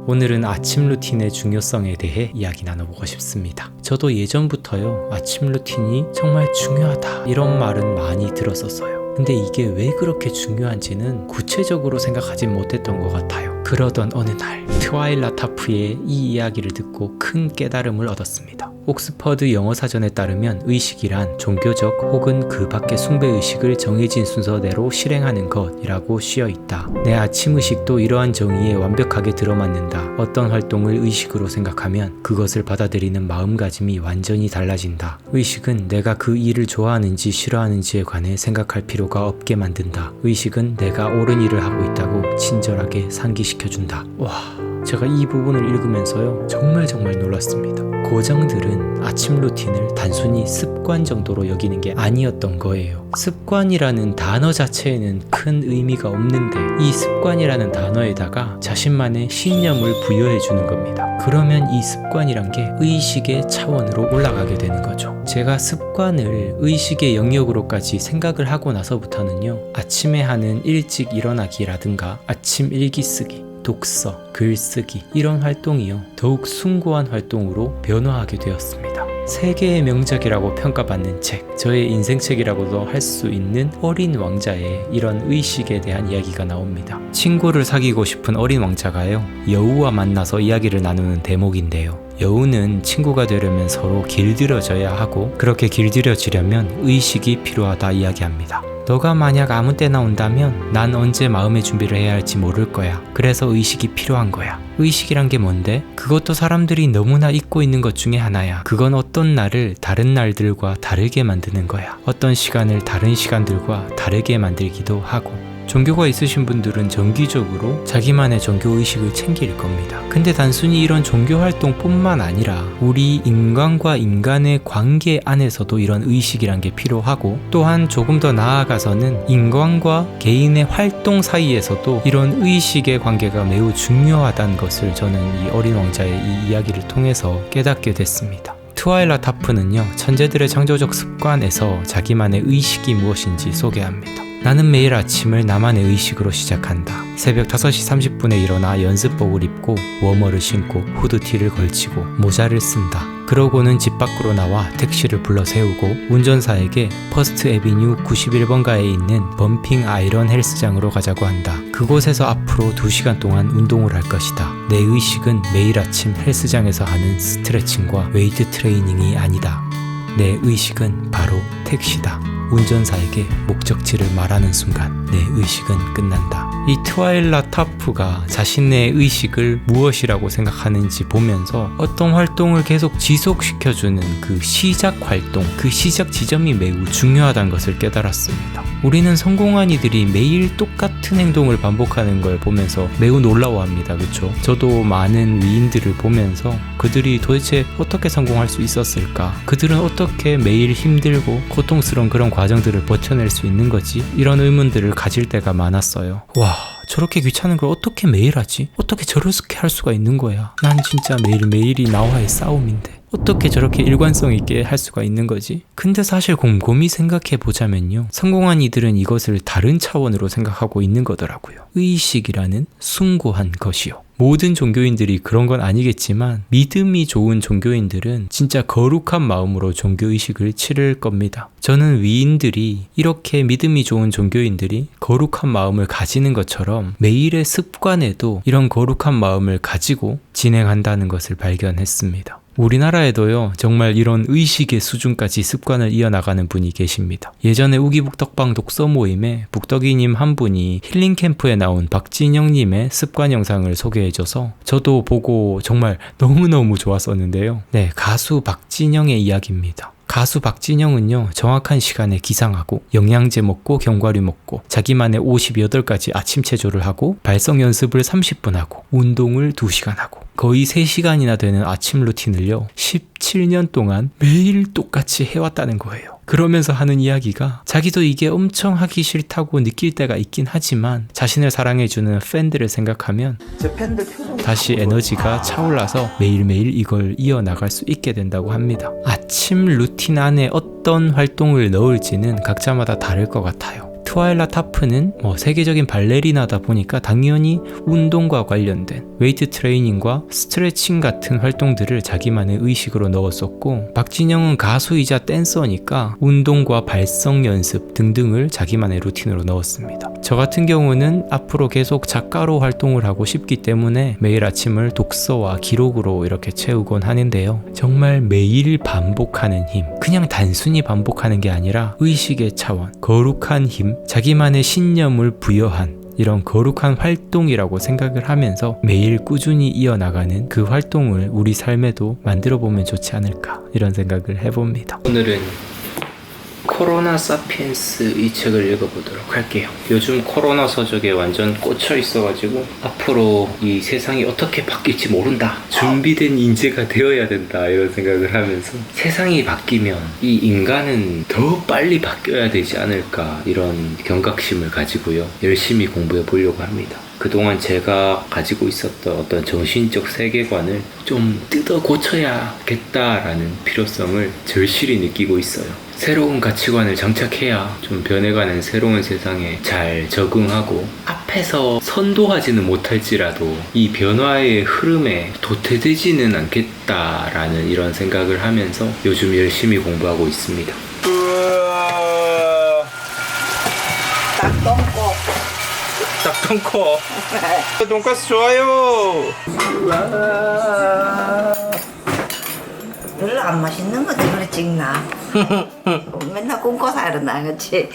오늘은 아침 루틴의 중요성에 대해 이야기 나눠보고 싶습니다. 저도 예전부터요, 아침 루틴이 정말 중요하다 이런 말은 많이 들었었어요. 근데 이게 왜 그렇게 중요한지는 구체적으로 생각하진 못했던 것 같아요. 그러던 어느 날 트와일라 타프의 이 이야기를 듣고 큰 깨달음을 얻었습니다. 옥스퍼드 영어사전에 따르면 의식이란 종교적 혹은 그 밖의 숭배의식을 정해진 순서대로 실행하는 것이라고 쉬어있다. 내 아침 의식도 이러한 정의에 완벽하게 들어맞는다. 어떤 활동을 의식으로 생각하면 그것을 받아들이는 마음가짐이 완전히 달라진다. 의식은 내가 그 일을 좋아하는지 싫어하는지에 관해 생각할 필요가 없게 만든다. 의식은 내가 옳은 일을 하고 있다고 친절하게 상기시켜준다. 와, 제가 이 부분을 읽으면서요, 정말 놀랐습니다. 고정들은 아침 루틴을 단순히 습관 정도로 여기는 게 아니었던 거예요. 습관이라는 단어 자체에는 큰 의미가 없는데 이 습관이라는 단어에다가 자신만의 신념을 부여해 주는 겁니다. 그러면 이 습관이란 게 의식의 차원으로 올라가게 되는 거죠. 제가 습관을 의식의 영역으로까지 생각을 하고 나서부터는요, 아침에 하는 일찍 일어나기라든가 아침 일기 쓰기, 독서, 글쓰기 이런 활동이요, 더욱 숭고한 활동으로 변화하게 되었습니다. 세계의 명작이라고 평가받는 책, 저의 인생책이라고도 할 수 있는 어린 왕자의 이런 의식에 대한 이야기가 나옵니다. 친구를 사귀고 싶은 어린 왕자가요, 여우와 만나서 이야기를 나누는 대목인데요, 여우는 친구가 되려면 서로 길들여져야 하고 그렇게 길들여지려면 의식이 필요하다 이야기합니다. 너가 만약 아무 때나 온다면 난 언제 마음의 준비를 해야 할지 모를 거야. 그래서 의식이 필요한 거야. 의식이란 게 뭔데? 그것도 사람들이 너무나 잊고 있는 것 중에 하나야. 그건 어떤 날을 다른 날들과 다르게 만드는 거야. 어떤 시간을 다른 시간들과 다르게 만들기도 하고. 종교가 있으신 분들은 정기적으로 자기만의 종교의식을 챙길 겁니다. 근데 단순히 이런 종교활동뿐만 아니라 우리 인간과 인간의 관계 안에서도 이런 의식이란 게 필요하고, 또한 조금 더 나아가서는 인간과 개인의 활동 사이에서도 이런 의식의 관계가 매우 중요하다는 것을 저는 이 어린 왕자의 이 이야기를 통해서 깨닫게 됐습니다. 트와일라 타프는요, 천재들의 창조적 습관에서 자기만의 의식이 무엇인지 소개합니다. 나는 매일 아침을 나만의 의식으로 시작한다. 새벽 5시 30분에 일어나 연습복을 입고 워머를 신고 후드티를 걸치고 모자를 쓴다. 그러고는 집 밖으로 나와 택시를 불러 세우고 운전사에게 퍼스트 애비뉴 91번가에 있는 범핑 아이런 헬스장으로 가자고 한다. 그곳에서 앞으로 2시간 동안 운동을 할 것이다. 내 의식은 매일 아침 헬스장에서 하는 스트레칭과 웨이트 트레이닝이 아니다. 내 의식은 바로 택시다. 운전사에게 목적지를 말하는 순간 내 의식은 끝난다. 이 트와일라 타프가 자신의 의식을 무엇이라고 생각하는지 보면서 어떤 활동을 계속 지속시켜주는 그 시작 활동, 그 시작 지점이 매우 중요하다는 것을 깨달았습니다. 우리는 성공한 이들이 매일 똑같은 행동을 반복하는 걸 보면서 매우 놀라워합니다. 그렇죠? 저도 많은 위인들을 보면서 그들이 도대체 어떻게 성공할 수 있었을까? 그들은 어떻게 매일 힘들고 고통스러운 그런 과정들을 버텨낼 수 있는 거지? 이런 의문들을 가질 때가 많았어요. 와, 저렇게 귀찮은 걸 어떻게 매일 하지? 어떻게 저렇게 할 수가 있는 거야? 난 진짜 매일매일이 나와의 싸움인데 어떻게 저렇게 일관성 있게 할 수가 있는 거지? 근데 사실 곰곰이 생각해 보자면요, 성공한 이들은 이것을 다른 차원으로 생각하고 있는 거더라고요. 의식이라는 숭고한 것이요. 모든 종교인들이 그런 건 아니겠지만 믿음이 좋은 종교인들은 진짜 거룩한 마음으로 종교의식을 치를 겁니다. 저는 위인들이, 이렇게 믿음이 좋은 종교인들이 거룩한 마음을 가지는 것처럼 매일의 습관에도 이런 거룩한 마음을 가지고 진행한다는 것을 발견했습니다. 우리나라에도요, 정말 이런 의식의 수준까지 습관을 이어나가는 분이 계십니다. 예전에 우기북덕방 독서 모임에 북덕이님 한 분이 힐링 캠프에 나온 박진영님의 습관 영상을 소개해줘서 저도 보고 정말 너무너무 좋았었는데요. 네, 가수 박진영의 이야기입니다. 가수 박진영은요, 정확한 시간에 기상하고 영양제 먹고 견과류 먹고 자기만의 58가지 아침 체조를 하고 발성 연습을 30분 하고 운동을 2시간 하고 거의 3시간이나 되는 아침 루틴을요 17년 동안 매일 똑같이 해왔다는 거예요. 그러면서 하는 이야기가 자기도 이게 엄청 하기 싫다고 느낄 때가 있긴 하지만 자신을 사랑해주는 팬들을 생각하면 다시 에너지가 차올라서 매일매일 이걸 이어나갈 수 있게 된다고 합니다. 아침 루틴 안에 어떤 활동을 넣을지는 각자마다 다를 것 같아요. 트와일라 타프는 세계적인 발레리나다 보니까 당연히 운동과 관련된 웨이트 트레이닝과 스트레칭 같은 활동들을 자기만의 의식으로 넣었었고, 박진영은 가수이자 댄서니까 운동과 발성 연습 등등을 자기만의 루틴으로 넣었습니다. 저 같은 경우는 앞으로 계속 작가로 활동을 하고 싶기 때문에 매일 아침을 독서와 기록으로 이렇게 채우곤 하는데요. 정말 매일 반복하는 힘, 그냥 단순히 반복하는 게 아니라 의식의 차원, 거룩한 힘, 자기만의 신념을 부여한 이런 거룩한 활동이라고 생각을 하면서 매일 꾸준히 이어나가는 그 활동을 우리 삶에도 만들어 보면 좋지 않을까, 이런 생각을 해봅니다. 오늘은 코로나 사피엔스 이 책을 읽어보도록 할게요. 요즘 코로나 서적에 완전 꽂혀 있어가지고 앞으로 이 세상이 어떻게 바뀔지 모른다, 준비된 인재가 되어야 된다, 이런 생각을 하면서 세상이 바뀌면 이 인간은 더 빨리 바뀌어야 되지 않을까, 이런 경각심을 가지고요 열심히 공부해 보려고 합니다. 그동안 제가 가지고 있었던 어떤 정신적 세계관을 좀 뜯어 고쳐야겠다라는 필요성을 절실히 느끼고 있어요. 새로운 가치관을 장착해야 좀 변해가는 새로운 세상에 잘 적응하고 앞에서 선도하지는 못할지라도 이 변화의 흐름에 도태되지는 않겠다라는 이런 생각을 하면서 요즘 열심히 공부하고 있습니다. 닭똥코 돈가스 좋아요. 별로 안 맛있는 거지 그래 찍나? 맨날 꿈꿔 살았나 그치?